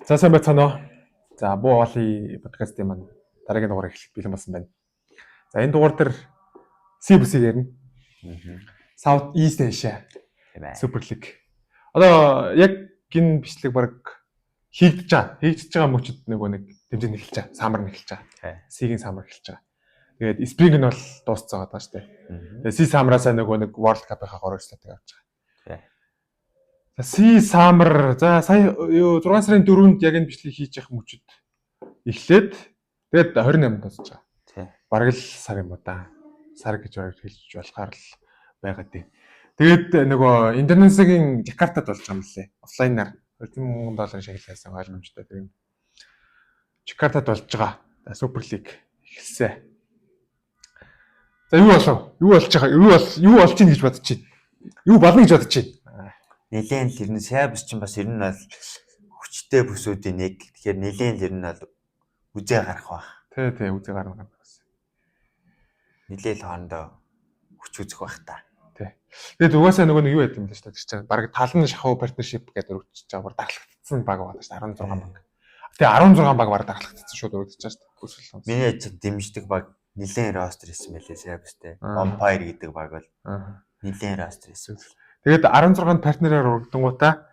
За сайн байцгаана уу. За буу Оли подкастын маань дараагийн дугаар эхлэх бэлэн болсон байна. За энэ дугаар дээр C-бүсийг ярина. South East Asia Super League. Одоо яг гин бичлэг баг хийгдэж байгаа мөчөд нөгөө нэг дэмжин эхэлж байгаа. Самар эхэлж байгаа. C-ийн самар эхэлж байгаа. Тэгээд Spring нь бол дуусцсан байгаа шүү дээ. Тэгээд C самараасаа нөгөө нэг World Cup-ийнхаа гөрөөслөлтөд авч байгаа. За C самар за сая 6 сарын 4-нд яг энэ бичлэгийг хийж явах мөчөд эхлээд тэгээд 28-нд дуусч байгаа. Тийм. Бараг л сар юм уу да. Сар гэж хэлж болохоор л байгаа тийм. Тэгээд нөгөө Индонезигийн Жакартад болж байгаа юм лээ. Офлайнаар $20,000 шагналсан ойлгомжтой тийм. Жакартад болж байгаа. Супер лиг эхэлсэн. За юу болов? Юу болж байгаа? Юу болж ийн гэж бодож чинь? Юу болно гэж бодож чинь? Нилээн л ер нь Сябс чинь бас ер нь бол хүчтэй бүсүүдийн нэг. Тэгэхээр нилээн л ер нь бол үзээ гарах баг. Тий, үзээ гарна гэсэн. Нилээл хоорондоо хүч үзэх баг та. Тий. Тэгээд угаасаа нөгөө нэг юу яд юм л шүү дээ. Тэр чинь баг талан шахуу партнершип гэдэг өргөжж байгаа баг дархлагдсан баг байна шүү дээ. 16 баг. Тэгээ 16 баг баг дархлагдсан шууд өргөжж байгаа шүү дээ. Миний чинь дэмждэг баг нилээн ростер хийсэн байлээ Сябстэй. Empire гэдэг баг бол нилээн ростер хийсэн. Тэгээд 16-нд партнераар урагдангуудаа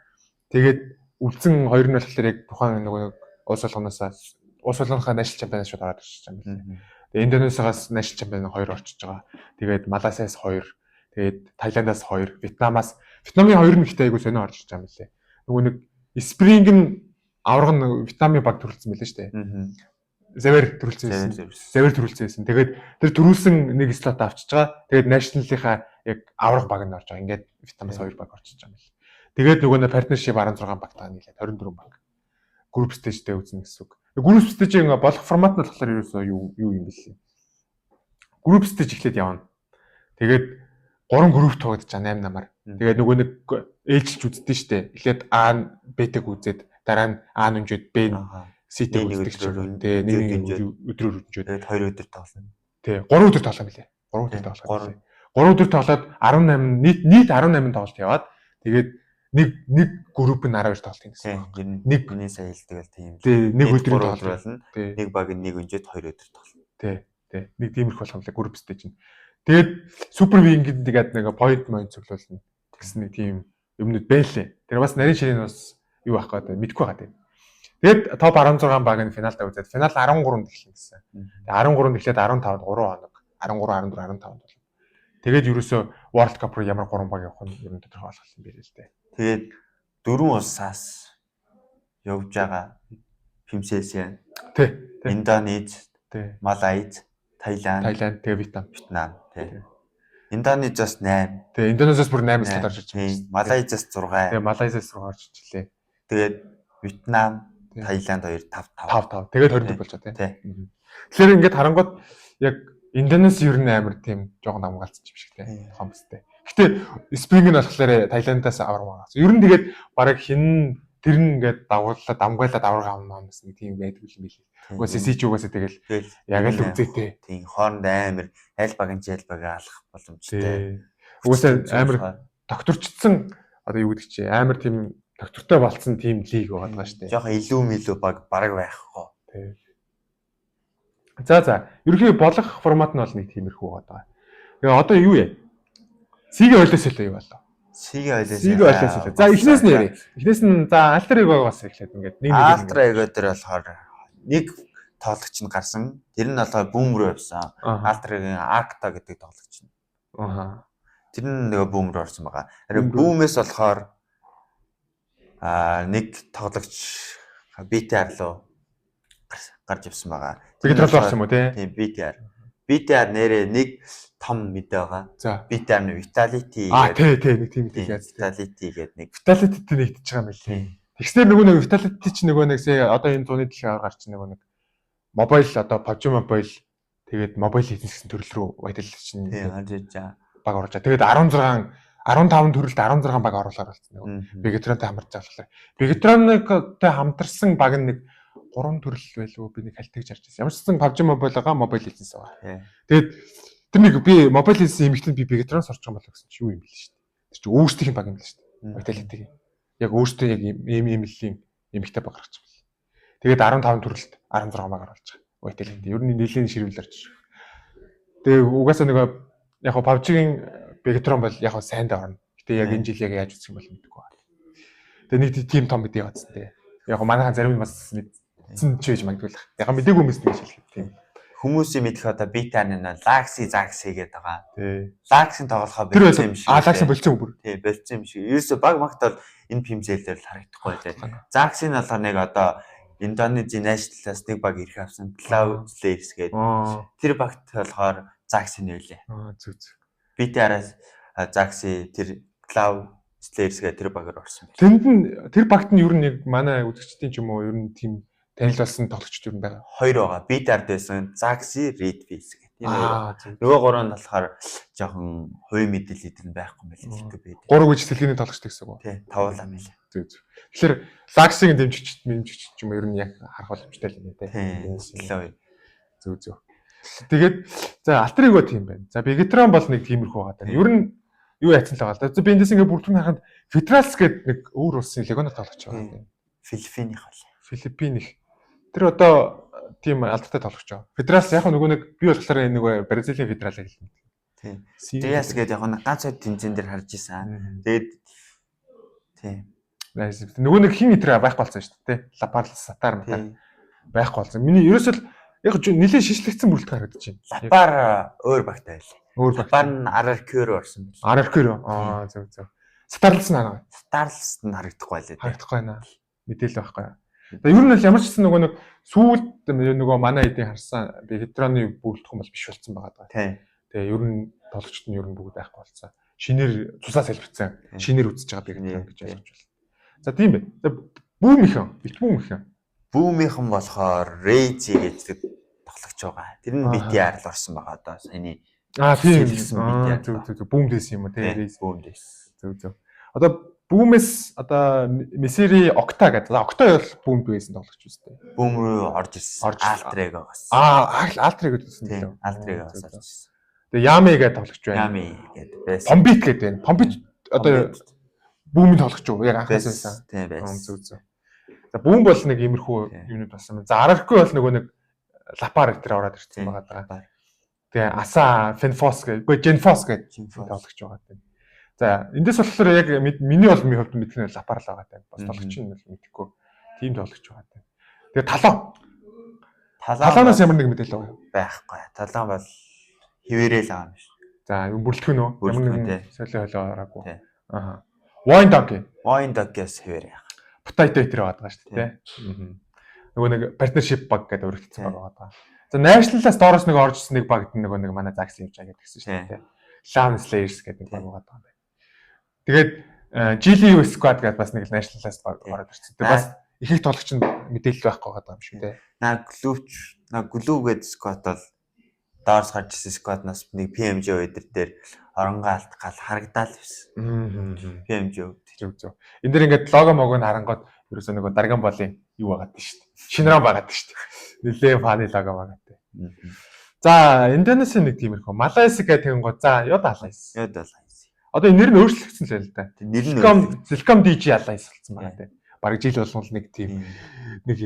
тэгээд үлдсэн хоёр нь болохоор яг тухайн нөгөө улс болгоносаа national champion шууд ороод ирж байгаа юм байна. Тэгээд Индонезиас national champion 2 орчиж байгаа. Тэгээд Малайзиас 2, тэгээд Таиландаас 2, Вьетнамын 2 нь ихтэй айгуу сонио орж ирж байгаа юм лээ. Нөгөө нэг Spring нь авраг нь Вьетнамын баг төрүүлсэн байлээ шүү дээ. Завэр төрүүлсэн байсан. Тэгээд тэр төрүүлсэн нэг слот авчиж байгаа. Тэгээд national-ийнхаа яг авраг баг нь орж байгаа. Ингээд Вьетнамаас 2 баг орчиж байгаа юм л. Тэгээд нөгөө нэг партнершип 16 багтаа нийлээд 24 баг. Group stage-тэй үзнэ гэсэн үг. Group stage-ийн болох формат нь болохоор ерөөсөө юу юм бэлээ. Group stage эхлээд явна. Тэгээд 3 групп тоглож байгаа 8 намаар. Тэгээд нөгөө нэг ээлжилж үздэг штэ. Эхлээд А, Б-г үзээд дараа нь А нүнжээд Б C-г үздэг ч юм. Тэгээд нэг өдрөөр үзээд тэгээд 2 өдөр тоглоно. Тий, 3 өдөр тоглоно билээ. 3 өдөр тоглоно. 3 өдөр тоглоод 18 нийт 18 тоглолт яваад тэгээд нэг групп нь 12 тоглолт юм гэсэн. Нэг хүний сая хэлдэг л тийм. Тий, нэг өдрийн тоглолт болно. Нэг баг нэг өнжөөд 2 өдөр тоглоно. Тий. Нэг тиймэрхүү болох юм лээ групп stage нь. Тэгээд супер вингэд тэгээд нэг point цуглуулна гэсэн нэг тийм юмнууд байлээ. Тэр бас нарийн ширээ нь бас юу ах гэдэг мэдэхгүй байгаа тийм. Тэгээд топ 16 баг нь финалдаа үзээд финал 13-нд эхэлнэ гэсэн. Тэгээд 13-нд эхлээд 15-нд 3 хоног 13, 14, 15 болно. Тэгээд ерөөсөө World Cup руу ямар 3 баг явах нь ер нь тодорхой болох юм байна л дээ. Тэгээд 4 улсаас явж байгаа Пимсэсийн. Тий. Индонез, Малайз, Таиланд, тэгээ Вьетнам. Тий. Индонезиас 8. Тэгээ Индонезиас бүр 8 слот орж ирж байна. Малайзиас 6. Тэгээ Малайзиас 6 орж ирлээ. Тэгээд Вьетнам, Таиланд 2 5. Тэгээд 24 болж байгаа тий. Тэгэхээр ингээд харангууд яг Индонез ер нь амар тийм жоохон амгаалцсан юм шиг тий. Хомстой. Гэтэ Spring нь болохоор Таиландаас авраг байгаа. Ер нь тэгээд бараг хин тэр нь ингээд дамгуулаад авраг авмаа гэсэн тийм байдаг юм билээ. Угаасаа сич угаасаа тэгэл яг л үзээтэй. Тийм хооронд амар аль баг алах боломжтой. Угаасаа амар докторчдсан одоо юу гэдэг чи амар тийм доктортой болцсон тийм лиг байгаа шүү дээ. Жохон илүү баг бараг байхгүй. Тий. За ерөнхий болох формат нь бол нэг тиймэрхүү байгаа. Тэгээ одоо юу яа? C-ийн ойлосоо юу болоо? C-ийн ойлосоо. За эхнээс нь ярив. Эхнээс нь за Alter Ego-гоос эхлээд ингээд нэг Alter Ego дээр болохоор нэг тоглогч нь гарсан. Тэр нь болохоор Boom руу явсан. Alter Ego-гийн Arcta гэдэг тоглогч нь. Тэр нь нөгөө Boom руу орсон байгаа. Харин Boom-ээс болохоор нэг тоглогч BTR руу гарч явсан байгаа. BTR руу орсон юм уу те? Тийм BTR нэрээ нэг том мэдээ байгаа. За BTR нь Vitality. Тий нэг тийм Vitality гэдэг нэг Vitality-тэй нэгдэж байгаа юм байна. Тэгснээр нөгөө нэг Vitality чинь нөгөө нэг одоо энэ зуны дэлхийн гарч нөгөө нэг мобайл одоо PUBG Mobile тэгээд mobile legends гэсэн төрөл рүү Vitality чинь баг орж байгаа. Тэгээд 15 төрөлд 16 баг оруулаад болсон. Begatron-тай хамарч байгаа болохоор. Begatron-тай хамтарсан баг нь нэг 3 төрөл байлгүй би нэг хальтгаж харж байсан. Ямар ч гэсэн PUBG Mobile байгаа mobile legends байгаа. Тэгээд тэр нэг би mobile legends эмэгтэйд би Begatron-с орчих юм болоо гэсэн чи юу юм бэл шүү дээ. Тэр чи өөрсдийнх нь баг юм л шүү дээ. Vitality-г. Яг өөртөө яг ийм эмэгтэй баг гаргачих юм. Тэгээд 15 төрөлд 16 магаар болж байгаа. Үетэйг. Ер нь нэлийн ширүүлэрч. Тэгээ угаасаа нэг яг PUBG-гийн Begatrон бол яг сайн даа орно. Гэтэ яг энэ жил яг яаж үзэх юм бол мэдэхгүй байна. Тэгээ нэг тим том мэдээ яваадсан те. Яг манайхан зарим нь бас мэдсэн ч байж магадгүй л. Яг мэдээгүй юмс гэж хэлэх тийм. Хүмүүсийн мэдэх одоо битаны нь Laxi гэдэг байгаа. Тий. Laxi тоглохоо болцсон юм шиг. Laxi болцсон бүр. Тий, болцсон юм шиг. Ерөөсө баг магтал энэ пимзэлээр л харагдахгүй байлаа. Laxi нь болохоор нэг одоо Индонезийн national-аас нэг баг ирэх авсан Cloud Slayers гэдэг. Тэр багт болохоор Laxi нэлээ. Зүг. Битараас Laxi тэр Cloud Slayers гэдэг тэр багаар орсон. Тэнд нь тэр багт нь ер нь нэг манай үзэгчдийн ч юм уу ер нь тийм танил болсон тоглогчд юу байгаа. Хоёр байгаа. Битар дэсэн Laxi, Redfish гэх. Тийм ээ. Нөгөө гурав нь болохоор жоохон хувь мэдээлэл идэх нь байхгүй мэл хэлэхгүй байдаг. Гурав гэж дэлгэний тоглогч гэсэн үг. Тий, тавуулаа мэл. Зүг. Тэгэхээр Laxi-гийн дэмжигч ч юм ер нь яг харах боломжтой л юм тий. Зүг. Тэгээд за Alter Ego тийм байна. За Begatron бол нэг тиймэрхүү байгаа. Ер нь юу яцсан л байгаа л да. Би эндээс ингээ бүрдүүн харахад Fitras гэдэг нэг өөр улсын легионер тоглогч байгаа. Филиппиних бол. Филиппиних. Тэр одоо тийм алдартай тоглогч байгаа. Fitras яг нөгөө нэг би болохоор нэг Бразилийн Fidralыг хэлнэ. Тийм. Diaz гэдэг яг нэг ганц од тэмцээн дээр харж исэн. Тэгээд тийм. Нөгөө нэг хин итэр байхгүй болсон шүү дээ. Лапар Сатар байхгүй болсон. Миний ерөөсөө яг нэлээд шишлэгдсэн бүрэлдэхүүн харагдаж байна. Лапар өөр багтай байл. Өөр Лапар нь RRQ-ээр орсон байл. RRQ-ээр. Зөв. Старлс нь хараа. Старлс нь харагдахгүй байлаа. Харагдахгүй байна. Мэдээлэл байхгүй. Тэгээ ер нь л ямар ч гэсэн нөгөө нэг сүүлд нөгөө манай эдийн харсан Begatron-ы бүрэлдэхүүн бол биш болсон байгаа даа. Тэгээ ер нь тоглогчд нь ер нь бүгд байхгүй болсон. Шинээр цусаа салбирсан. Шинээр үзэж байгаа Begatron гэж ойлгож байна. За тийм бай. Битбүүмийнхэн. Бүүмийнхэн болохоор Rage гэдэг тоглогч байгаа. Тэр нь BTR л орсон байгаа одоо саяны. Тийм. Зөв. Бүүмдээс юм уу те. Бүүмдээс. Зөв. Одоо Бүүмээс одоо Meseri Octa гэдэг. Octa бол бүүмд байсан тоглогч үстэй. Бүүм рүү орж ирсэн. Alter Ego-гоос. Alter Ego гэсэн тийм. Alter Ego-гоос орж ирсэн. Тэгээ Yami гэдэг тоглогч байна. Yami гэдэг байсан. Pombit гэдэг байна. Pombit одоо бүүмийн тоглогч юу? Яг анхаас байсан. Тийм байсан. Зөв. За бүүм бол нэг иймэрхүү юмуд болсон. За RRQ бол нөгөө нэг Lapar гэтэр ороод ирсэн байгаа даа. Тэгээ Asa Fenfos гэдэг, Genfos гэдэг тоглогч байгаа тийм. За эндээс болохоор яг миний бол миний хувьд мэдэх нь Lapar л байгаа тийм. Бас тоглогч нь бол мэдэхгүй. Тим тоглогч байгаа тийм. Тэгээ Талаанаас ямар нэг мэдээлэл байгаа юу? Байхгүй. Талаан бол хിവэрэл байгаа юм шүү. За юм бүрэлдэхүүн үү? Ямар нэг солио ороогүй. Аа. Wine Dog-ээс хിവэр яа. Potato тэр байгаа шүү дээ. Нөгөө нэг partnership баг гэдэг өргөцсөн баг байгаа. За National-аас доороос нэг орж ирсэн нэг баг нөгөө нэг манай Zaxi явж байгаа гэсэн шүү дээ. Clown Slayers гэдэг баг байгаа юм байна. Тэгээд GLU Squad гэдэг бас нэг National-аас баг ороод ирсэн. Тэгээд бас их их тоглогч нь мэдээлэл байхгүй байгаа юм шүү дээ. Glue гэдэг squad бол доорс гарч ирсэн squad-наас нэг PMJ өдөр дээр оронгаалт гал харагдаал байсан. PMJ зөв. Энд дэр ингээд лого могог харангууд ерөөсөө нөгөө дарган болын юу байгаад шүү дээ. Шинрон байгаад шүү дээ. Нилээ фаны лого байгаад. За, Индонезийн нэг тиймэрхүү Malaysia гэх тэнгууд за Yod Alliance. Одоо энэ нэр нь өөрчлөгдсөн л байл та. Нэр нь Silcom DJ Alliance болсон байгаа тийм. Бараг жил болгоно нэг тийм нэг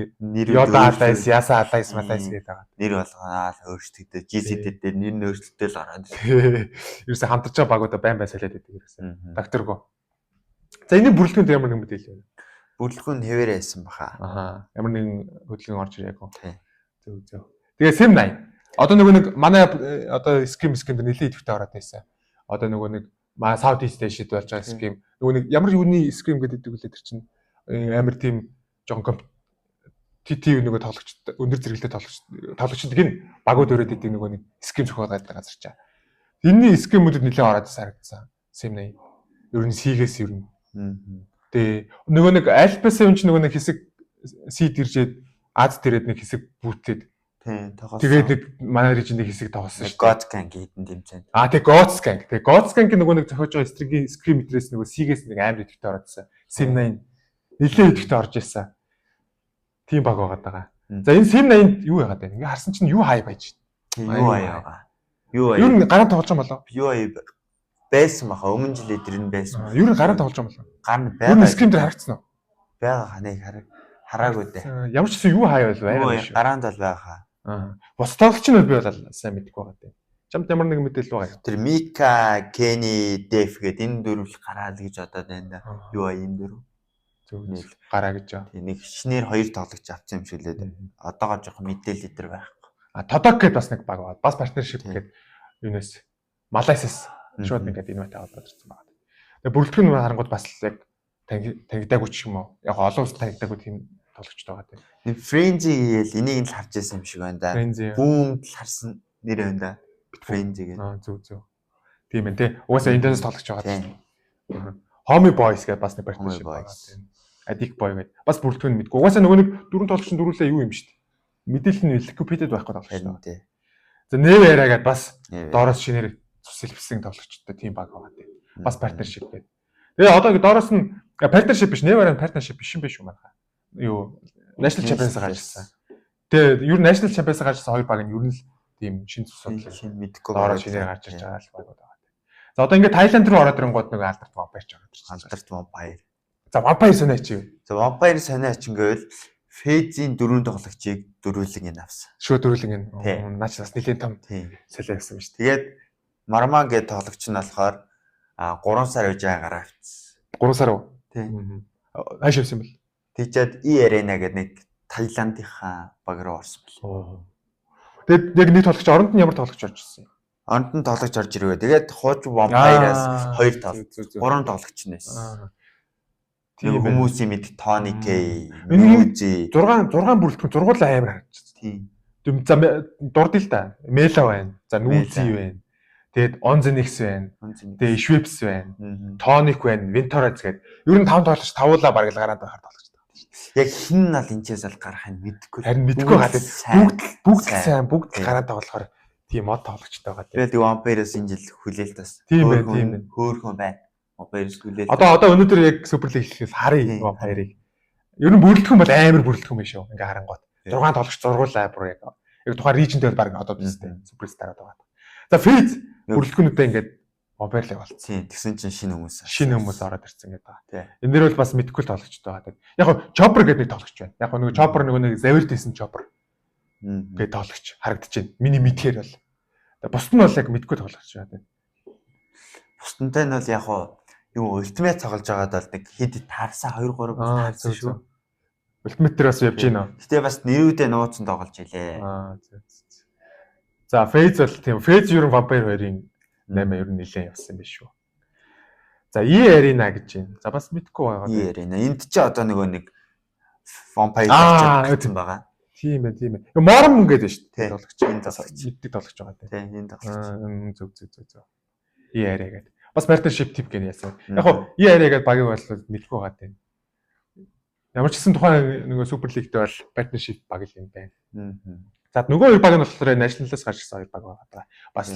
Yod Alliance, Yasa Alliance гэдэг байгаа. Нэр болгонаа өөрчлөгдөж GC дээр нэр нь өөрчлөлтөл ороод. Ерөөсөө хамтарч байгаа багуудаа байн солиод байдаг ерөөсөө. Докторго. За энэ бүрэлдэхүүнд ямар нэг мэдээлэл байна? Бүрэлдэхүүн хэвээр байсан баха. Ямар нэгэн хөдөлгөөн орж ирээгүй. Зөв. Тэгээ Sim 80. Одоо нөгөө нэг манай одоо ским дээр нэлээд идэвхтэй ороод байсан. Одоо нөгөө нэг South East Asia-д болж байгаа ским. Нөгөө нэг ямар юуны ским гэдэг үлээ тэр чинь амар тийм жоохон TT нөгөө тоглогч өндөр зэрэглэлтэй тоглогчд гин багууд өрөөд идэг нөгөө нэг ским зохиол гадаг газар чаа. Энэний скимүүдэд нэлээд ороод харагдсан. Sim 80. Ер нь C-гээс ер нь. Тэгээ нөгөө нэг Alpha 7 ч нөгөө нэг хэсэг C дэржээд Аз дээрээд нэг хэсэг бүүтлээд тэгээд нэг манай режинд нэг хэсэг тоглосон шүү. Godsgang хийдэн тэмцээн. Тэгээ Godsgang. Тэгээ Godsgang нөгөө нэг зохиож байгаа скрим мэтрээс нөгөө C-гээс нэг амар идэвхтэй ороодсан. Sim 80 нэлээд идэвхтэй орж ирсэн. Тийм баг байгаад байгаа. За энэ Sim 80 юу яагаад байна? Ингээ харсан чинь юу хай байж байна. Юу хай байгаа. Юу нь гараа тоглож байгаа болоо? Юу хай байсан баха өмнө жилээ тэр нь байсан. Юу нь гараа тоглож байгаа болоо? Гар нь байгаа. Юу скрим дээр харагдсан уу? Бага ханыг Хараагүй дээ. Ямар ч юу хаяа бол байгаа шүү. Гараанд бол байхаа. Бус тоглогч нь бол би бол сайн мэдэхгүй байгаа тийм. Чамд ямар нэг мэдээлэл байгаа. Тэр Мика, Кени, Деф гэдэг энэ дөрвөл гараад гэж бодоод байна да. Юу аа энэ дөрв. Зөв гараа гэж байгаа. Тийм нэг шинээр 2 тоглогч авсан юм шиг лээ. Одоогоо жоохон мэдээлэл өдр байхгүй. Тодок гэдээ бас нэг баг байна. Бас партнершип гэдэг юунаас Малайсаас шууд ингээд инвайт аваад ирсэн байна. Тэгээ бүрэлдэхүүн харангууд бас яг танигдаагүй ч юм уу. Яг олон улс танигдаагүй тийм тоглогчтой байгаа тийм. Нэг Френзи гээл энийг л харж байсан юм шиг байна да. Бүүмд л харсан нэр байна да. Френзи гээл. Зөв. Тийм ээ тий. Угаасаа эндээс тоглож байгаа тийм. Homie Boys гэдэг бас нэг партнершип байгаа тийм. Addict Boy гэдэг. Бас бүрэлдэхүүн мэдгүй. Угаасаа нөгөө нэг дөрөв тоглогч дөрвөлээ юу юм шүү дээ. Мэдээлэл нь Wikipedia-д байхгүй тоглогч тий. За Nevera гэдэг бас доороос шинээр цусэлбсэн тоглогчтой тийм баг байгаа тийм. Бас партнершип гэдэг. Тэгээ одоо доороос нь партнершип биш, Nevera партнершип биш юм биш үү манайхаа. Юу National Champions гарчсан. Тэгээ ер нь National Champions гарчсан хоёр баг нь ер нь л тийм шин цусууд шин мэдхгүй доороо шинээр гарч ирж байгаа л баг байгаа. За одоо ингээд Тайланд руу ороод ирэнгууд нэг алдарт вампир ч ороод ирсэн. Алдарт вампир. За вампир сонио чи. За вампир сонио ч ингээл Фэзийн 4 тоглогчийг дөрвөлэн ин авсан. Шөө дөрвөлэн ин. Наач бас нэлийн том солио гэсэн шүү дээ. Тэгээд Марман гэдэг тоглогч нь болохоор 3 сар үеж гараа авчихсан. 3 сар уу? Тийм. Хааш явсан бэл. Тийчээд Arena гэдэг нэг Таиландынхаа баг руу орсон бэл. Тэгээд яг нэг тоглогч оронд нь ямар тоглогч орж ирсэн юм? Оронд нь тоглогч орж ирвэ. Тэгээд хууч вампираас 2 тоглогч, 3 тоглогч нь байсан. Тийм хүмүүсийн мэд Тони Кей, Нүзи 6 бүрэлдэхүүн зургуул амар харагдчихсан. Тийм. За дурд л да. Мела байна. За Нүзи байна. Тэгээд Онзенекс байна. Тэгээд Швепс байна. Тоник байна. Винтораз гэдэг. Ер нь 5 тоглогч тавуулаа бараг л гараад байхаар тоглогч та. Яг хин нь ал энэчээс ал гарахыг мэдэхгүй. Харин мэдэхгүй гадаг бүгд сайн бүгд гараад тоглохоор тийм мод тоглогчтой байгаа. Тэгээд Вампирс энэ жил хүлээлт бас. Тийм байна. Хөөхөн байна. Вампирс хүлээлт. Одоо өнөөдөр яг Суперлиг хэлэхээс харъя Вампирыг. Ер нь бүрэлдэхүүн бол амар бүрэлдэхүүн биш үү? Ингээ харангуут. 6 тоглогч зургуулаа бүр яг тухайн рижн дээр баг одоо бистэй суперстараад байгаа. За Фриз бүрэлдэхүүнүүдээ ингээд Вампирлыг болцсон. Тэгсэн чинь шинэ хүмүүс ороод ирсэн гэдэг байгаа. Энэ дэр бол бас мэдгүй тоглогчтой байгаа. Яг нь Chopper гэдэг нэг тоглогч байна. Яг нөгөө Chopper нэг Завирдсэн Chopper гэдэг тоглогч харагдаж байна. Миний мэдхээр бол. Бусд нь бол яг мэдгүй тоглогч байна. Бусдантай нь бол яг юу ультимейт тоглож байгаад бол нэг хэд таарсаа 2 3 таарсан шүү. Ультимейт дээр бас явж гинэ. Гэтэ бас нэрүүдээ нууцсан тоглож илээ. За Фейз бол тийм. Фейз ер нь Vampire 2-ын 8 ер нь нэлээд явсан юм биш үү. За Arena гэж байна. За бас мэдгүй байгаа. Arena. Энд ч одоо нэг Vampire гэсэн байгаа. Тийм ээ. Mormon гэдэг шүү дээ. Тоглогч энэ тоглогч. Мэддэг тоглогч байгаа тийм. Энэ тоглогч. Зөв. Arena гэдэг. Бас partnership тип гэнэ яасан. Яг хоо Arena гэдэг багийг бол мэдгүй байгаа тийм. Ямар ч гэсэн тухайн нөгөө Супер Лигт бол partnership баг юм байна. За нөгөө хоёр баг нь болохоор National-аас гарч ирсэн хоёр баг байгаа. Бас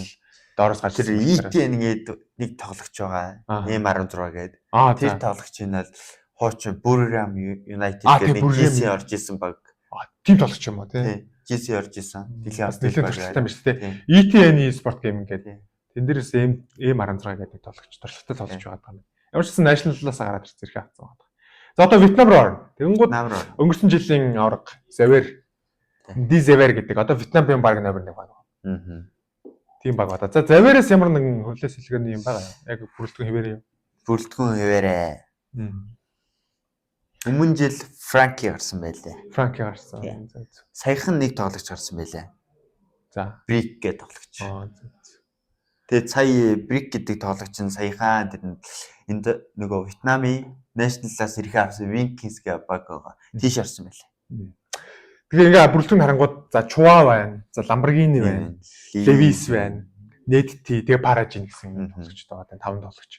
доороос гарч ирсэн. ETN гээд нэг тоглогч байгаа. M16 гээд. Тэр тоглогчийн бол хуучин Birmingham United гэдэг GC орж исэн баг. Тийм тоглогч юм уу тий? GC орж исэн. Нэлээд туршлагатай юм шүү дээ. ETN Sport Gaming гэдэг. Тэн дээрээс M16 гэдэг тоглогч туршлагатай тоглож байгаа юм. Ямар ч гэсэн National-аас гараад ирсэн зэрэг авсан байгаа. За одоо Вьетнам руу орно. Тэгэнгүүт өнгөрсөн жилийн авраг Завэр Дизевер гэдэг одоо Вьетнамын баг номер 1 баг. Тийм баг байна. За Завэраас ямар нэгэн хөлөөс хэлгэн юм байгаа. Яг бүрэлдэхүүн хэвээрээ. Бүрэлдэхүүн хэвээрээ. Өмнө жил Франки гарсан байлээ. Франки гарсан. Саяхан нэг тоглогч гарсан байлээ. За Брик гэдэг тоглогч. Тэгээд сая Брик гэдэг тоглогч нь саяхан энд нөгөө Вьетнамын National-аас ирэх авсан Winkins гэх баг байгаа. Тийш орсон байлээ. Тэгээ ингээ бүрэлдэхүүн харангууд за Чуа байна. За Lamborghini байна. Levis байна. Netty тэгээ Paragin гэсэн тоглогчтой байгаа. 5 тоглогч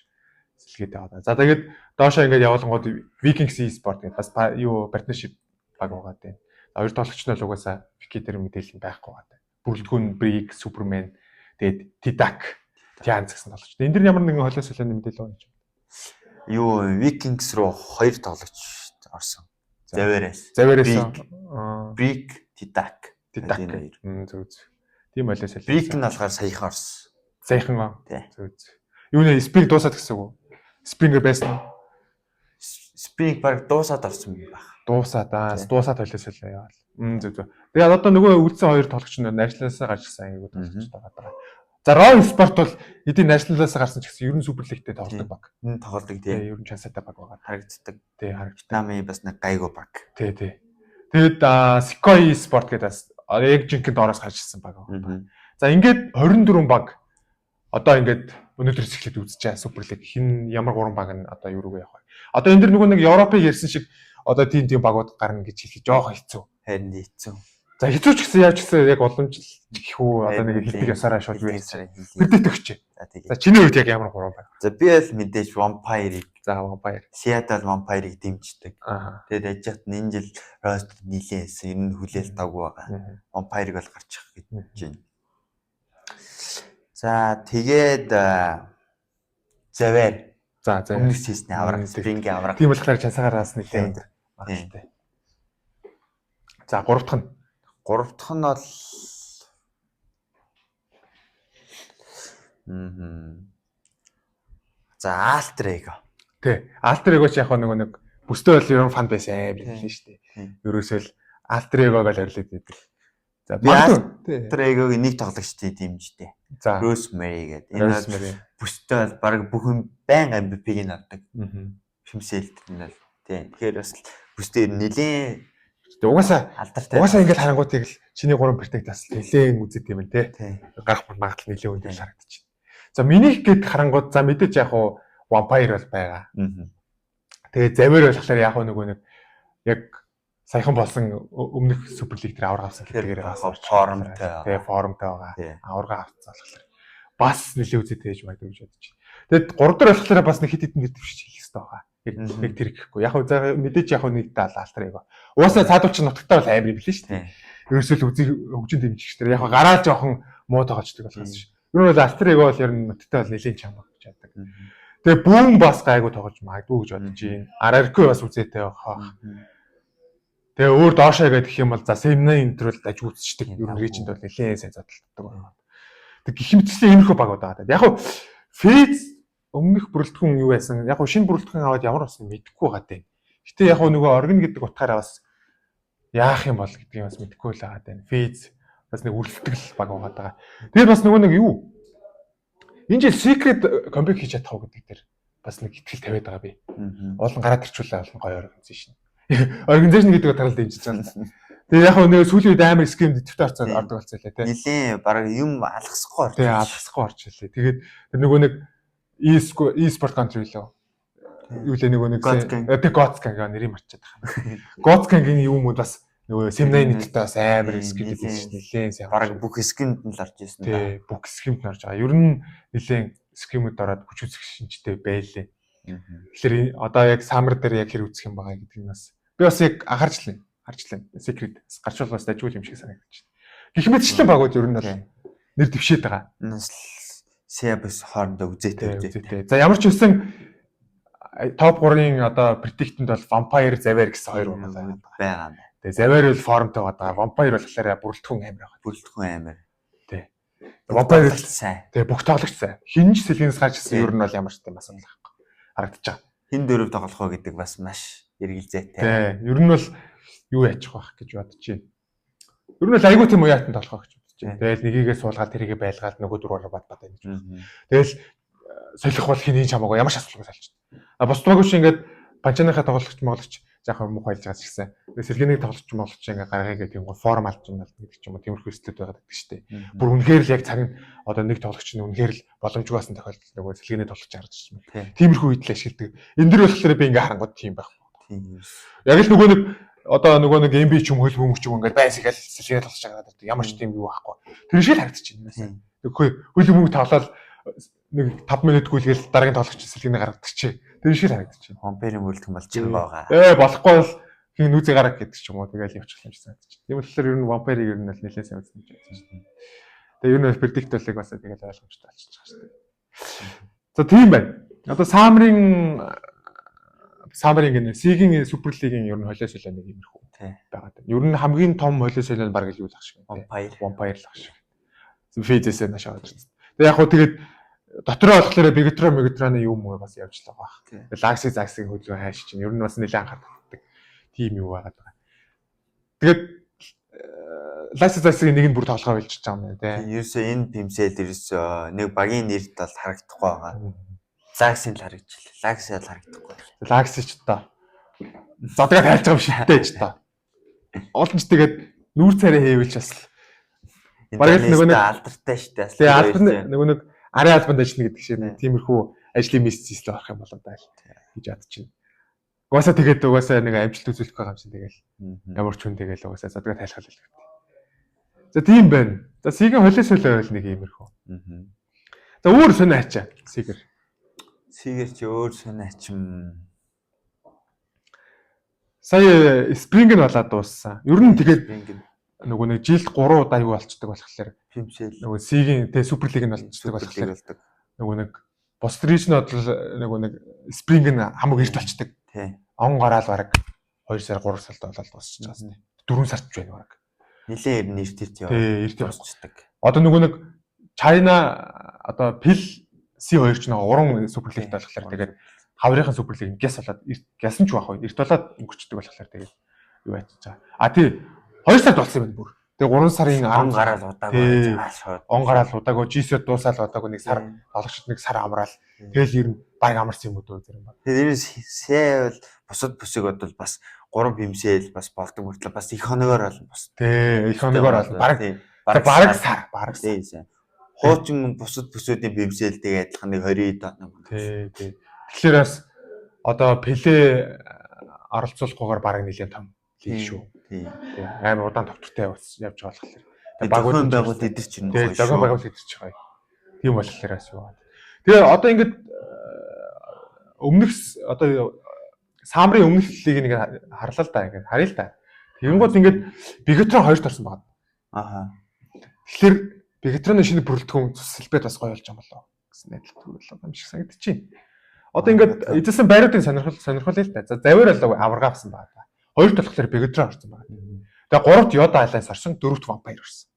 сэлгээтэй байгаа. За тэгээд доошоо ингээ явуулангууд Vikings e-sport гэдэг бас юу partnership баг байгаа тийм. Хоёр тоглогч нь л угаасаа Wiki дээр мэдээлэл байхгүй байгаа. Бүрэлдэхүүн Brick, Superman тэгээд Tidak Giants гэсэн тоглогч. Энэ дэр ямар нэгэн холиос солионы мэдээлэл байна юм. Юу Vikings руу 2 тоглогч орсон. Завэрэс. Brick, Tidak. Зөв. Тийм болоос л. Brick нь болохоор саяхан орсон. Саяхан аа. Зөв. Юу нэ Spring дуусаад гэсэн үг үү? Springer байсан уу? Спринг баг дуусаад орсон юм байна. Дуусаад холиосоо яваал. Зөв. Тэгээд одоо нөгөө үлдсэн хоёр тоглогч нь National-аас гарч ирсэн аягүй тоглогч байгаа. За Raw Sport бол эдийн National-аас гарсан ч гэсэн ер нь Super League-тэй тоглодог баг. Тоглодог тийм. Ер нь чансаатай баг байгаа. Харагддаг. Тий, харагддаг. Намын бас нэг гайгүй баг. Тий. Тэгээд Sequoia Sport гэдэг бас яг жинхэнэ доороос гарч ирсэн баг. За ингээд 24 баг одоо ингээд өнөөдрөөс эхлээд үзэж байгаа Super League хин ямар гурван баг нь одоо юу руу явах вэ? Одоо энэ дэр нөгөө нэг Европыг ярьсан шиг одоо тийм багууд гарна гэж хэлэх жоох хэцүү. Харин хэцүү. За хэцүү ч гэсэн яаж ч гэсэн яг боломжтой гэх үү одоо нэг хэлдэг ясаараа шууд юу ярьсан. Предикт өгч. За чиний үед яг ямар гурван баг? За би л мэдээж Vampire-ыг Seattle Vampire-ыг дэмждэг. Тэгээд ажиад энэ жил Rost нийлээсэн ер нь хүлээл тавгүй байгаа. Vampire-ыг бол гарчих гэж байна. За тэгээд Завэр. За өмнөх сизний авраг, Spring-ийн авраг. Тийм болохоор чансаагаараас нэг тийм багтай. За гурав дахь нь бол За Alter Ego. Тий. Alter Ego ч яг нэг бүстэй бол ер нь фан байсан юм байна шүү дээ. Ерөөсөө л Alter Ego гэж арилаад байдаг. За би Alter Ego-гийн нэг тоглогчтой дэмждэг. За Rosemary гэдэг. Энэ бүстэй бол баг бүхэн байн MVP-г нь авдаг. Шимсэлт нь л тий. Тэгэхээр бас бүстэй нэлээд угаасаа ингээд харангуутыг л чиний 3 перспективаас нэлээд үзээд юм тий. Гарах магадлал нэлээд өндөр харагдчих. За минийх гээд харангууд за мэдээж яг уу Vampire бол байгаа. Тэгээ Завэр болохоор яг нөгөө нэг яг саяхан болсон өмнөх Super League дээр авраг авсан гэдгээр форумтай. Тэгээ форумтай байгаа. Аврага авцсан болохоор бас нэлээд үзээд байж магадгүй гэж бодож байна. Тэгэд 3 дахь болохоор бас нэг хит хитэн дээр төвшиж хэлэх хэрэгтэй байгаа. Яг тэр гэхгүй. Яг мэдээж яг нэг даал Alter Ego. Угаасаа цаадууч нутагтай бол амар юм билээ шүү дээ. Ерөөсөө л үзий хөгжин дэмжигчдэр яг гараа жоохон муу тоогочдөг болохоос шүү. Ер нь бол Alter Ego бол ер нь нутагтай бол нэлээд чамаг гэж яадаг. Тэгээ бүүн бас гайгүй тоогож магадгүй гэж бодож байна. RRQ бас үзээтэй байх. Тэгээ өөр доошоо гэх юм бол за Semna интервал даж үзчихдэг. Ер нь ричэнд бол нэлээд сайн задлагддаг байна. Тэг гихмитслийн иймэрхүү баг байгаа. Яг нь Фейз өмнөх бүрэлдэхүүн юу байсан? Яг нь шинэ бүрэлдэхүүн аваад ямар болсон мэдэхгүй байгаа дээ. Гэтэ яг нөгөө орган гэдэг утгаараа бас яах юм бол гэдгийг бас мэдэхгүй л байгаа дээ. Фейз бас нэг үлдтгэл баг байгаа. Тэгээд бас нөгөө нэг юу? Энэ жил Secret comeback хийж чадах уу гэдэг дээр бас нэг ихтгэл тавиад байгаа би. Олон гараад ирчүүлээ олон гоё организашн. Организашн гэдэг утгаараа л дэмжиж байгаа. Тэгээ яг нэг сүүлийн үед амар ским дэвтэр орцоод ордог болцоо лээ тий. Нилийн баг юм алгасахгүй орж. Тэгээ алгасахгүй орж илээ. Тэгээд тэр нөгөө нэг e-sport country лөө. Юу лээ нөгөө нэг тэг Godscan нэрийг марчаад байгаа. Godscan-гийн юм уу бас нөгөө Semna нийтдээ бас амар ским дэвтэр нэлээд сайн. Баг бүх скимд нь л орж ирсэн. Тий, бүх скимд нь орж байгаа. Ер нь нэлээд скимүүд ороод хүч үзэх шинжтэй байлээ. Тэгэхээр одоо яг Summer дээр яг хэр үзэх юм байгаа гэдэг нь бас би бас яг анхаарчлаа. Secret гарчвал бас дажгүй юм шиг санагдаж байна. Гэх мэтчлэн багууд ер нь бол нэр дэвшээд байгаа. Себс хоорондоо үзээтэй. За ямар ч үсэн топ 3-ын одоо предиктэнд бол Vampire, Завэр гэсэн хоёр байгаа. Тэгээ Завэр бол форумтай байгаа. Vampire болохоор бүрэлдэхүүн амар байгаа. Бүрэлдэхүүн амар. Тий. Vampire сайн. Тэгээ бүх тоглогч сайн. Хинж сэлгэнээс гарч ирсэн ер нь бол ямар ч юм асуулах байхгүй. Харагдаж байгаа. Хин дөрөв тоглох вэ гэдэг бас маш эргэлзээтэй. Тий. Ер нь бол юу яачих байх гэж бодож байна. Ер нь л айгүй тийм уяатан толгой гэж бодож байна. Тэгэл нэгийгээ суулгаад тэрийгээ байлгаад нөгөө дөрөөр бат гэж байна. Тэгэл солих бол хин чамаагүй ямар ч асуулгыг салж байна. Бус тумаагүй чи ингээд панчаныхаа тоглогч жаахан муу хайлж байгаа ч гэсэн сэлгээний тоглогч ингээд гаргая гэх юм форм алж байна гэдэг ч юм уу тиймэрхүү стилд байгаа гэдэг чинь. Бүр үнэхээр л яг цаг нь одоо нэг тоглогч нь үнэхээр л боломжгүй басан тохиолдолд нөгөө сэлгээний тоглогч харж байна. Тиймэрхүү үед л ашигладаг. Энэ дэр болохоор би ингээд харангууд тийм байх. Яг л нөгөө нэг одоо нөгөө нэг MB ч юм хөл бөмбөг ч юм ингээд байсаал сэлгээ тоглож байгаа гэдэг ямар ч тийм юу байхгүй. Тэр шиг л харагдчих юм. Тэгэхгүй хөл бөмбөг тоглоод нэг 5 минут гүйлгээл дараагийн тоглогч сэлгээний гаргадаг чи. Тэр шиг л харагдчих. Vampire-ийн бүрэлдэхүүн болж байгаа. Болохгүй бол хин нүзээ гарах гэдэг ч юм уу тэгэл явчих юм шиг санагдчих. Тийм болохоор ер нь Vampire-ийг ер нь л нэлээд сайн үзэж байна шүү дээ. Тэгээ ер нь предикторлыг бас тэгэл ойлгомжтой болчихж байгаа шүү дээ. За тийм байна. Одоо Summer-ийн гэнэ Sig-ийн Super League-ийн ер нь холиос солио нэг юмрхүү байгаа. Ер нь хамгийн том холиос солио нь баг л юу л ах шиг. Vampire л ах шиг. Фейзээс наашаад ирсэн. Тэгээ яг хөө тэгээд дотроо болохоор Бигтроны юм уу бас явж л байгаа. Лагсыг хөлөө хайш чинь ер нь бас нэлээд анхаардаг тийм юу байгаа даа. Тэгээд Лагсыг нэг нь бүр тоглохоо билжиж байгаа юм тий. Ерөөсөө энэ пимсэл ерөөсөө нэг багийн нэрд бол харагдахгүй байгаа. Лагсын л харагдчихлаа. Лагсаа л харагдахгүй. Лагс ч одоо задгаа тайлж байгаа юм шигтэй ч одоо. Олон ч тэгээд нүүр царай хийвэлч бас бараг нөгөө нэг алдартай штэ. Тэгээ албан нөгөө нэг арын албанд ажиллана гэдэг шиг тиймэрхүү ажлын мессежс л авах юм болоо даа гэж бодчихно. Угаасаа нэг амжилт үзүүлэх байгаа юм шиг тэгэл. Ямар ч хүн тэгэл угаасаа задгаа тайлхал л гэдэг. За тийм байна. За сигийн холиос байл нэг иймэрхүү. За өөр сонио ачаа сигэр. Сигэр чи өөр сонио ачим. Сая спринг нь болоод дууссан. Ер нь тэгээд нөгөө нэг жилд 3 удаа юу болцдог болохоор пимсэл нөгөө сигийн тэ суперлиг нь болцдог болохоор нөгөө нэг бострич нь бол нөгөө нэг спринг нь хамаг эрт болцдог. Тий. Он гараал бараг 2 сар 3 сард болоод дуусчих жаас тий. 4 сард ч байна бараг. Нилээ ер нь эрт яа. Тий, эрт болцдог. Одоо нөгөө нэг China одоо пил C2 ч нэг 3 суперлигт болохоор тэгээд хаврынхаа суперлиг гэс болоод гэсэн ч байх уу. Эрт болоод өнгөрчдөг болохоор тэгээд юу яачаа. А тий 2 сард болсон юм байна бүр. Тэгээ 3 сарын 10 гараал удаагүй. Он гараал удаагүй GC дуусаал удаагүй нэг сарологчд нэг сар амраал. Тэгэл ер нь баг амарсан юм уу зэрэг байна. Тэгээд сэй бол бусад бүсийг бодвол бас 3 пимсэл бас болдог мөртлөө бас их хоногоор болно бас. Тий, их хоногоор болно. Бараг сар. Тий. Хуучин бусад бүсүүдийн пимсэлтэй адилхан нэг 20 тоног. Тий. Тэгэхээр бас одоо плей оролцуулахгүйгээр бараг нэлээд том лиг шүү. Тий. Амар удаан товчтой явж байгаа болохоор. Багууд байгуул идэрч юм гоё шүү. Загвар байгуул идэрч байгаа. Тийм болохоор бас юу. Тэгээ одоо ингээд өмнөх одоо Самрын өмнөх лигийг нэг харлаа л да ингээд харъя л да. Тэгэнгүүт ингээд Бигтрон 2-т орсон байна. Аха. Тэгэхээр Бигтроны шинэ бүрэлдэхүүн Сэлбэд бас гоё болж байгаа болоо гэсэн найдвар төрөл юм шиг санагдчихээн. Одоо ингээд эзэлсэн байруудын сонирхол л да. За завир болоо аварга авсан байна. 2-т болохоор Бигтрон орсон байна. Тэгээ 3-т Yoda Alliance орсон, 4-т Vampire орсон.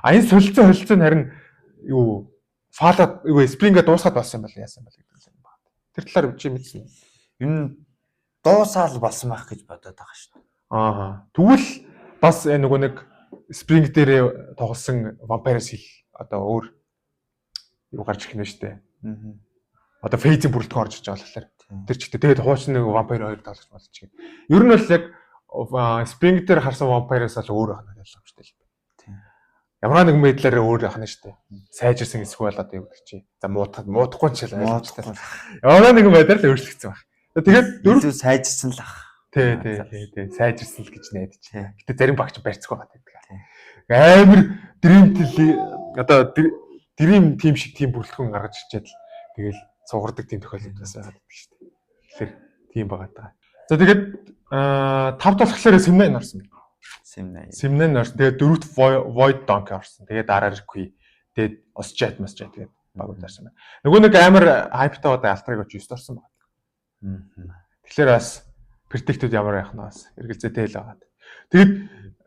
А энэ солилцоо харин юу Fallout юу Spring-а дуусгаад болсон юм бол яасан бол гэдэг юм байна. Тэр талаар чи мэдсэн. Энэ дуусаал болсон байх гэж бодоод байгаа шүү дээ. Аа. Тэгвэл бас нөгөө нэг Spring дээр тоглосон Vampire-с хэл одоо өөр юу гарч ирэх нь шүү дээ. Одоо Phase-ийн бүрэлдэхүүн орж иж байгаа болохоор тэр ч ихтэй тэгээд хуучин нэг Vampire 2 тоглож болж чинь. Ер нь бол яг Spring дээр харсан Vampire-аас л өөр байна ойлгомжтой л байна. Ямар нэгэн байдлаар өөр байна шүү дээ. Сайжирсан эсвэл одоо юу гэх чи. За муудахгүй ч л ойлгомжтой. Ямар нэгэн байдлаар л өөрчлөгдсөн байна. Тэгээд дөрөв сайжирсан л ах. Тий. Сайжирсан л гэж найдаж. Гэтэ зарим багч барьцгүй байгаа гэдэг. Амар Dream team шиг team бүрэлдэхүүн гаргаж ирчээд л тэгэл цугардаг team тохиолдол бас байгаа гэдэг шүү дээ. Тэгэхээр team байгаа даа. За тэгээд 5 болохоор Simnine орсон байна. Simnine орсон. Тэгээд 4-т Void Donkey орсон. Тэгээд RRQ. Тэгээд Osjet тэгээд багууд орсон байна. Нөгөө нэг амар hype-тай одоо Altrag очиж 9-т орсон байна. Тэгэхээр бас predict-д ямар яах нь бас эргэлзээтэй л байгаа. Тэгээд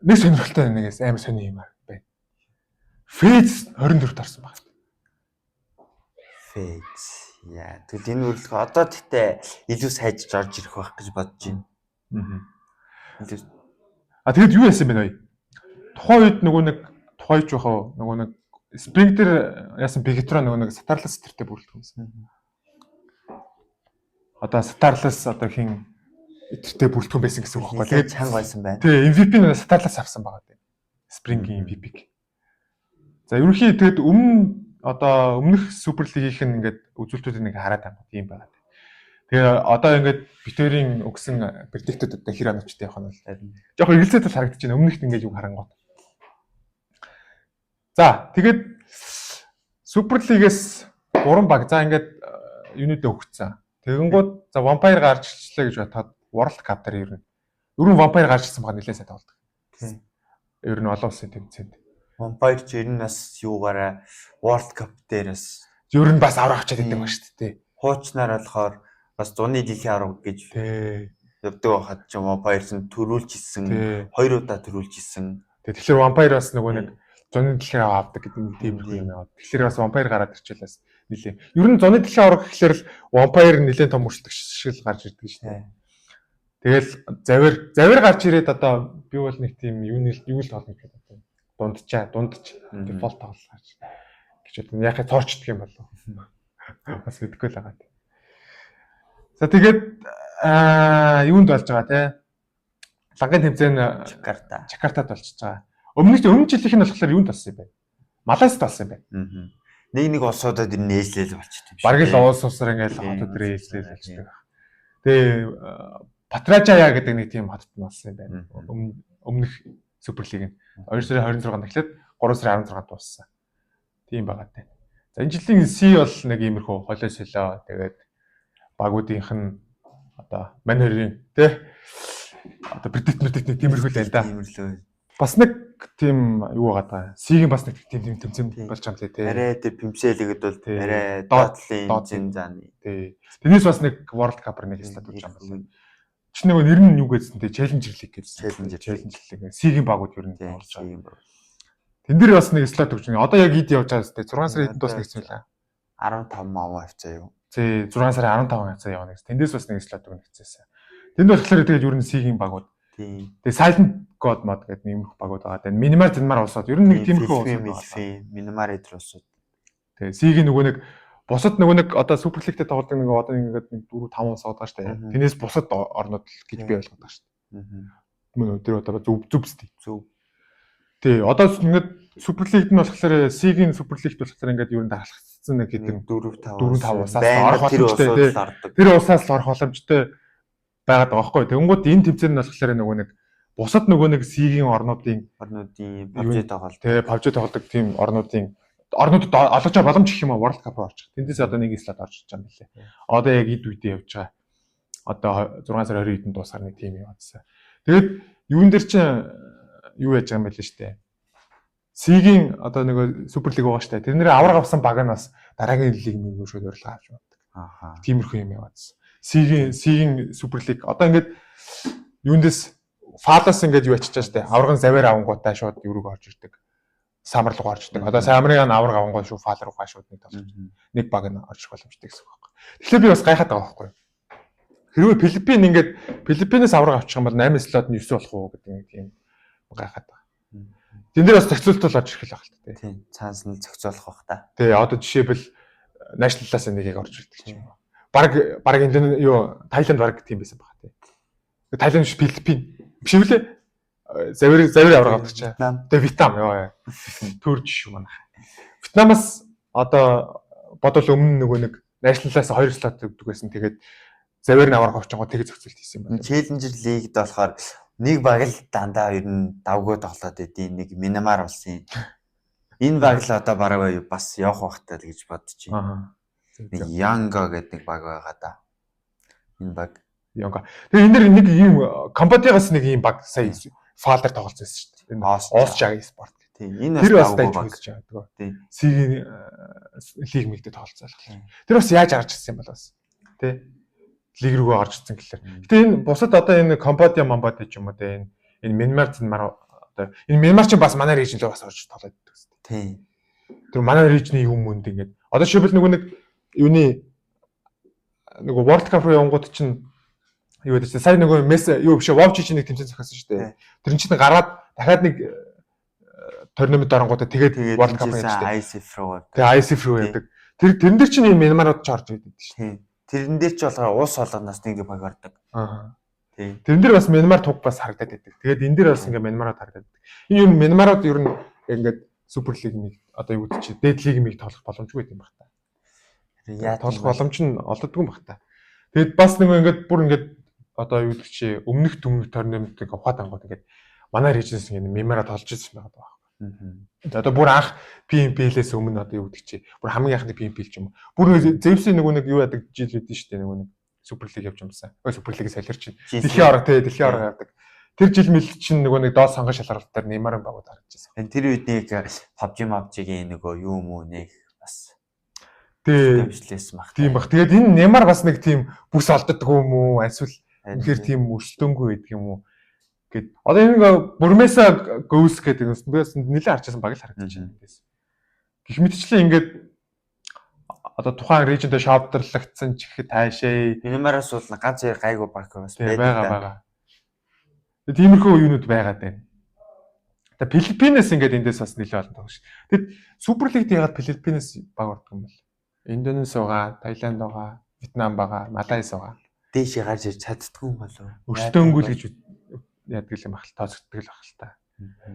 нэг сонирхолтой нэгээс амар сони юм байна. Phase 24-т орсон байна. Phase. Яа, тэгвэл энэ үргэлж одоо тэгтээ илүү сайжирч орж ирэх байх гэж бодож байна. Тэгээд юу яасан бэ нөө? Тухайн үед тухайж байгаа нөгөө нэг Spring дээр яасан Bigtron нөгөө нэг Starless тэртэй бүрэлдэхүүнсэн. Одоо Starless одоо хин тэртэй бүрэлдэхүүн байсан гэсэн үг байхгүй. Тэгээд чанга байсан байна. Тий, MVP нь Starless авсан байгаа. Spring-ийн MVP. За ерөнхий тэгэд өмнөх Супер лигийнх нь ингээд үзүүлэлтүүдийг нэг хараад байгаа юм байна. Тэгээ одоо ингээд битэрийн өгсөн предиктүүд одоо хэр оновчтой явах нь бол жоохон эргэлзээтэй харагдаж байна. Өмнөхд ингээд юу харангуут. За тэгээд Супер лигээс 3 баг. За ингээд юунид өгцсөн. Тэгэнгүүт за Vampire гарч ирчлээ гэж бодоход World Cup дээр ер нь Vampire гарч ирсэн байгаа нэлээд сайн тоглодог. Ер нь олон улсын тэмцээнд. Vampire ч ер нь бас юугаараа World Cup дээрээс ер нь бас аврах чад гэдэг байна шүү дээ. Хуучнаар болохоор бас зуны дэлхийн авраг гэж явдаг байхад ч Vampire ч төрүүлж исэн, 2 удаа төрүүлж исэн. Тэгэхээр Vampire бас нөгөө нэг зуны дэлхийн авраг авдаг гэдэг нэг тийм юм яваад. Тэгэхээр бас Vampire гараад ирчихлээс Нилээ. Ер нь зуны дэлхийн аварга гэхэлэр л Vampire нилээн том өрсөлдөгч шиг л гарч ирдэг шүү дээ. Тэгэл завэр гарч ирээд одоо би бол нэг тийм юу л тоолно гэхэд одоо дундч дефолт тоглож гарч гэж бодсон. Яхаа цоорчдөг юм болов. Бас мэдгүй л байгаа тийм. За тэгээд юунд болж байгаа те? Лагын тэмцээн Жакартад болчихж байгаа. Өмнө жилийнх нь болохоор юунд болсон юм бэ? Малайзд болсон юм байна. Нэг улсуудад энэ нээслэл болчихсон. Бараг л улс усаар ингээл хотод нээслэл болчихдог. Тэгээ Патражая гэдэг нэг тийм хотод болсон юм байна. Өмнөх Суперлиг нь 2 сарын 26-нд эхлээд 3 сарын 16-нд дууссан. Тийм байгаа те. За энэ жилийн C бол нэг иймэрхүү холио солио тэгээд багуудынх нь одоо мань хоёрын те одоо предикт нэг тиймэрхүү л да. Бас нэг тийм юу байгаа даа. C-ийн бас нэг тийм тэмцээн болж байгаа юм те. Арай тийм пимсэлгээд бол арай доотлын зааны. Тий. Тэрнээс бас нэг World Cup-аар нэг слайд болж байгаа юм байна. Чи нэг нэр нь юу гэсэн те Challenger League гэсэн. Challenger League. C-ийн багууд ер нь болж байгаа. Тэн дээр бас нэг слайд өгч байгаа. Одоо яг ид явж байгаа тест 6 сарын эдэнд бас нэгсэн байлаа. 15 мав авцаа юу. Тий 6 сарын 15 хавцаа явна гэсэн. Тэндээс бас нэг слайд өгнөцсөн. Тэнд болохоор тэгээд ер нь C-ийн багууд. Тэгээ Silent God mod гэдэг нэмэх багууд байгаа. Тэгээ минимар зэнмар улсууд ер нь нэг тиймэрхүү улсууд. Минимар эдэр улсууд. Тэгээ C-ийн нөгөө нэг бусад нөгөө нэг одоо Супер Лигтэй тоглодог нэг одоо ингээд нэг 4 5 улс байгаа шүү дээ. Тэрнээс бусад орнууд гэж би ойлгоод байгаа шүү дээ. Тэр одоо зүвстэй. Зүв. Тий одоо ингээд Супер Лигт нь болохоор C-ийн Супер Лигт болохоор ингээд ер нь дараалагдсан нэг гэдэг 4 5 улсаас орох боломжтой. Тэр улсаас л орох боломжтой байгаад байгаа байхгүй. Тэгэнгүүт энэ тэмцээн нь болохоор нөгөө нэг бусад нөгөө нэг C-ийн орнуудын PUBG тоглолт. Тэгээ PUBG тоглодог тийм орнуудад олгож байгаа боломж гэх юм уу World Cup руу орчих. Тэндээс одоо нэг слайд орж ирж байгаа юм билээ. Одоо яг ид үедээ явж байгаа. Одоо 6 сарын 20-нд дуусаар нэг тим яваадсан. Тэгээд юун дээр чинь юу яаж байгаа юм бэ лээ штэ. C-ийн одоо нэг Супер Лиг байгаа штэ. Тэрнэрээ авраг авсан баг нь бас дараагийн лиг мөрөөр шууд урилга авч байна. Тиймэрхүү юм яваадсан. C-ийн Супер Лиг одоо ингээд юундээс фалаас ингээд юу ачиж байгаа штэ. Аврагын завэр авангуудаа шууд юу руу орж ирдэг. Самар руу орж ирдэг. Одоо Самарын авраг авангууд шүү фал руу шууд нэг тоглож. Нэг баг нь орж ирэх боломжтой гэсэн үг байхгүй. Тэгэхээр би бас гайхаад байгаа байхгүй. Хэрвээ Филиппинээс авраг авчих юм бол 8 слот нь 9 болох уу гэдэг нэг тийм гайхаад байгаа. Тэн дээр бас зохицуулт орж ирэх л байх л та тийм. Цаанаас нь зохицуулах бах та. Тий, одоо жишээлбэл National-аас нэгийг орж ирдэг юм. Бараг энэ юу Тайланд бараг тийм байсан баг тий. Тайланд биш Филиппин. Биш үлээ. Завэр авраг авдаг чаа. Тэгээ Вьетнам ёо. Төрж шүү манай. Вьетнамаас одоо бодвол өмнө нөгөө нэг National-аас 2 слот өгдөг байсан. Тэгээд завэр авраг авчихгоо тэгээ зохицуулт хийсэн байна. Challenger League-д болохоор нэг баг л дандаа ер нь давгүй тоглоод идэв. Нэг Минамар улсын. Энэ баг л одоо бараг бас явах багтаа гэж бодчих. Нэг Янга гэдэг нэг баг байгаа да. Энэ баг Янга. Тэгээ энэ дэр нэг ийм Камбодиагаас нэг ийм баг сая фалдер тоглолцсон шүү дээ. Энэ Осчагийн спорт гэх. Тийм. Энэ тэр бас дайж үзэж байгаа. Тийм. Сигийн лиг мэгдээ тоглолцоо. Тэр бас яаж гарч ирсэн юм бол бас. Тэ. Лиг рүүгээ орж ирсэн гэхэлэр. Гэтэ энэ бусад одоо энэ Камбодиа Мамбад ч юм уу тэ энэ Мянмар Зэнмар одоо энэ Мянмар ч бас манай регион рүү бас орж тоглоод байдаг гэсэн. Тийм. Тэр манай регионы юм үнд ингээд. Одоо шийдэл нөгөө нэг юуны нөгөө World Cup руу явангууд чинь юу гэдэг чинь сая нөгөө месс юу биш WoW чинь нэг тэмцээн зохиосон шүү дээ. Тэр чинь гараад дахиад нэг турнамент оронгуудаа тэгээд World Cup явж байгаа. ICF руу. Тэгээ ICF руу явдаг. Тэрэн дээр чинь юм Мянмарууд ч орж ирдэг шүү. Тэрэн дээр ч болохоор уус олгоноос нэг баг ордог. Аа. Тийм. Тэрэн дээр бас Мянмар туг бас харагдаад байдаг. Тэгээд энэ дээр бас ингээ Мянмарууд харагдаад байдаг. Энэ юу Мянмарууд ер нь ингээд Супер Лиг одоо юу гэдэг чинь Дээд Лиг тоглох боломжгүй юм байна та. Тоглох боломж нь олддгүй юм байна та. Тэгээд бас нэг ингээд бүр ингээд одоо юу гэдэг чи өмнөх турнаментыг ухаад ангууд ингээд манай регионс ингээд Мянмараа толж ирсэн байгаа байхгүй. Одоо бүр анх PMPL-ээс өмнө одоо юу гэдэг чи бүр хамгийн анхны PMPL ч юм уу. Бүр Зевсийн нөгөө нэг юу яадаг жил үүдэн шүү дээ нөгөө нэг Супер Лиг явж юмсан. Супер Лиг солирч чинь. Дэлхийн орог дэлхийн орог явдаг. Тэр жил мэл чинь нөгөө нэг доод сонгон шалралтаар Неймарын багууд харагдаж байсан. Тэр үед нэг PUBG-ийн нөгөө юу юм уу нэг бас бичлээс мах. Тийм баг. Тэгээд энэ Неймар бас нэг тийм бүс олддог юм уу? Эсвэл үнэхээр тийм өрсөлдөөнгүй байдаг юм уу? Гэт одоо энэ Бурмеса Гоус гэдэг нь би бас нэлээд харчихсан баг л харагдаж байна гэсэн. Гэх мэтчлээ ингээд одоо тухайн режиндээ шоудрлагдсан ч ихэд таашаа. Минимараас бол ганц хоёр гайгүй баг бас байгаа. Тиймэрхүү юунууд байгаад байна. Тэгээ Филиппинээс ингээд эндээс бас нэлээд олон тоглож. Тэгэд Супер лигт ягаад Филиппинээс баг ордог юм бол? Индонез байгаа, Таиланд байгаа, Вьетнам байгаа, Малайз байгаа. Дээшээ гарч ирж чаддгүй юм болов. Өртөөнгүүл гэж яадаг юм ахал тооцогддог л ахал та.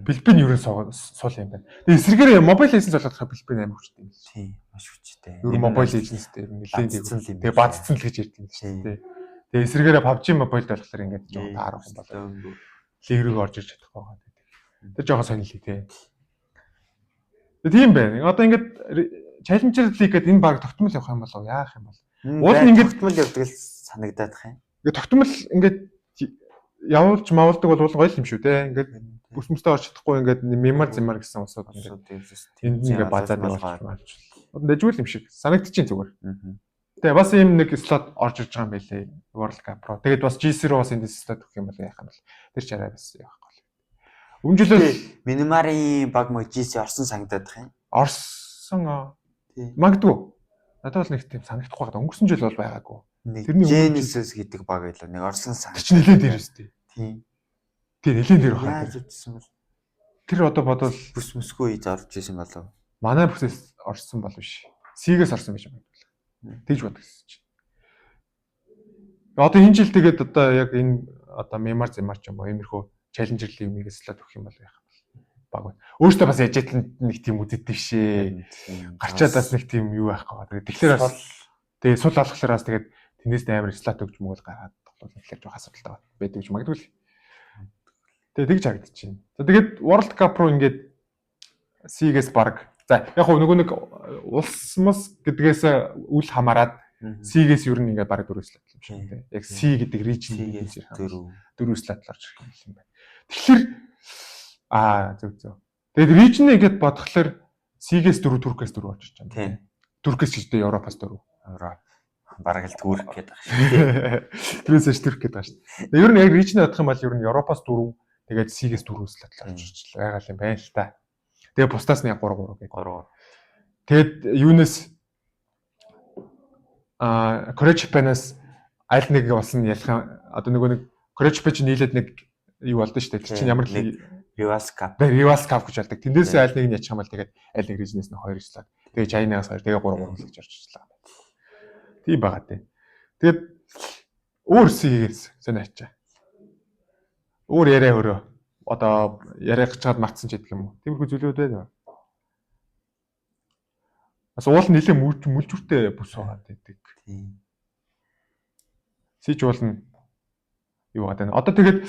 Филиппин ерөн суул юм байна. Тэгээ эсрэгээр мобайл лайсенс болгоход Филиппин амар хүчтэй юм. Тийм, маш хүчтэй. Ер нь мобайл лайсенс дээр нэлээд тэгээ бадцсан л гэж ярьдаг юм шүү дээ. Тэгээ эсрэгээр PUBG мобайл болохоор ингээд жоохон таарах юм болоо. Лигрэг орж ирж чадах байгаа. Тэр жоохон сонирхолтой тий. Тийм байна. Одоо ингээд Challenger League гэдэг энэ баг тогтмол явах юм болов яах юм бол. Уул нь ингээд тогтмол явдаг л санагдаад тах юм. Ингээд тогтмол ингээд явуулж мавуулдаг бол гоё юм шүү те. Ингээд бүс мөстөө орж чадахгүй ингээд мемар зэмар гэсэн усууд энд ингээд базаад явуулж. Одоо дэжгүй юм шиг санагдчихээн зүгээр. Тэгээ бас ийм нэг слот орж ирж байгаа юм байлээ. World Cup Pro. Тэгээд бас GC руу бас энэ слот өгөх юм бол яах юм бол. Тэр чараа бас явахгүй. Өмнөжлөө минимарын баг мө GC орсон санагдаад тах юм. Орсон магадгүй. Надад бол нэг тийм санагдахгүй байгаа. Өнгөрсөн жил бол байгаагүй. Тэрний Genesis гэдэг баг байлаа. Нэг орсон санагдав. Чи нэлээд дээр өстэй. Тийм. Тийм нэлээд дээр байна. Яаж үтсэн бол. Тэр одоо бодвол бүс мөсгүй хийж орж исэн болов. Манай бүсээс орсон бол биш. Сигээс орсон байж магадгүй. Тэгж бодсон чинь. Одоо энэ жил тэгээд одоо яг энэ одоо мемар зэмар ч юм уу иймэрхүү Challenger League-ийг слот өгөх юм бол яах вэ? Баг байна. Өөртөө бас яжэт нэг тийм үзэддэг шээ. Гарчаад бас нэг тийм юу байх гээд. Тэгэхээр бас тэгээ сул алхахлаараас тэгээд тэнэс амар слот өгч мөгөл гаргаад тоглол тэгэхээр жоох асуудалтай байдаг ч магадгүй л. Тэгээ тэгж харагдчихээн. За тэгээд World Cup руу ингээд C-гээс баг. За яг хөө нөгөө нэг улс мос гэдгээс үл хамааран C-гээс ер нь ингээд баг 4 слот юм шиг тийм. Яг C гэдэг region C-гээс 4 слот орж ирэх юм байна. Тэгэхээр зөв. Тэгээд region ингээд бодглохлоор C-гээс 4 Туркээс 4 орж ирж байгаа. Тийм. Туркээс ч гэдэг Европоос 4. Европ. Бараг л Турк гэдэг байгаа шүү дээ. Тэрээс Турк гэдэг байгаа шүү дээ. Ер нь яг region бодох юм бол ер нь Европоос 4 тэгээд C-гээс 4 слот орж ирж байгаа юм байна л та. Тэгээ бусдаас нь яг 3 гэдэг. 3. Тэгэд юунаас Кореч Japan-аас аль нэг болсон ялах одоо нөгөө нэг Кореч Japan нийлээд нэг юу болдсон шүү дээ. Тэр чинь ямар Rivals Cup. Rivals Cup гэж болдог. Тэндээсээ аль нэг нь ячих юм бол тэгээд аль нэг region-ээс нь 2 слот. Тэгээ China-аас 2, тэгээ 3 л гэж орж ирлээ. Тийм байгаа тийм. Тэгээд өөр C-гээс сонирхчаа. Өөр яриа өрөө. Одоо яриа гачаад мартсан ч гэдэг юм уу. Тиймэрхүү зүйлүүд байна. Бас уул нь нэлээ мүлжүүртэй бүс байгаа гэдэг. Тийм. Сич уулна юу гадаа. Одоо тэгээд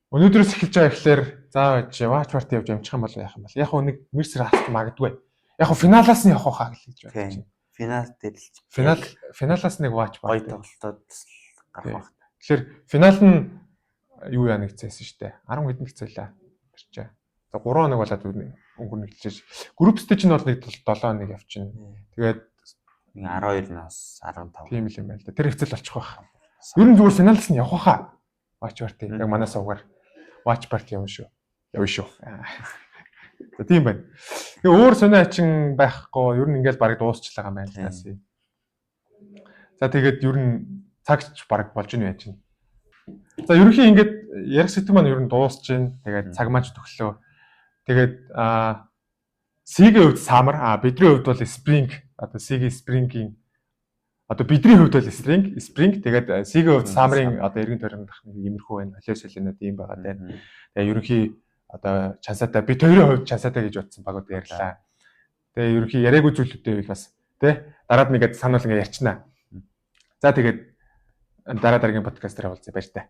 өнөөдрөөс эхэлж байгаа ихлээр заавал watch party явж амжих юм бол яах юм бол. Яг нэг мерсер хасах магадгүй. Яг финалаас нь явах хаа гэж байна. Финал дээр л финалаас нэг watch party тоглолтод гарах байх. Тэгэхээр финал нь юу яа нэг цайсан шүү дээ. 10 хэдэн хэцээлээ. Тэр чинь. За 3 хоног болоод өнгөрнө хэлж. Групп stage нь бол нэг 7 хоног явчихна. Тэгээд 12 нас 15. Тийм л юм байна л да. Тэр хэцэл болчих واخ. Ер нь зүгээр финалс нь явах хаа. Watch party. Яг манаас угаар watch party явна шүү. Явна шүү. За тийм байна. Тэгээ өөр сонио ачин байхгүй. Ер нь ингээл баг дуусчлаа юм байна л тасаа. За тэгээд ер нь цагч баг болж ийн байж чинь. За ерөнхийн ингээд ярих сэдв маань ер нь дуусч байна. Тэгээд цаг маань ч төглөө. Тэгээд C-ийн хувьд summer, бидний хувьд бол spring. Одоо C-ийн spring-ийн одоо бидний хувьд бол spring. Тэгээд C-ийн хувьд summer-ийн одоо эргэн тойронд дах нэг иймэрхүү байна. Холиосолинод ийм байгаа даа. Тэгээд ерөнхий одоо чансаатай бид хоёрын хувьд чансаатай гэж бодсон багууд ярьлаа. Тэгээд ерөнхий яриаггүй зүйлүүдтэй бол бас тий дараад нэгэд санал ингээ ярьчнаа. За тэгээд дараагийн подкаст дээр уулзъя баяр таа.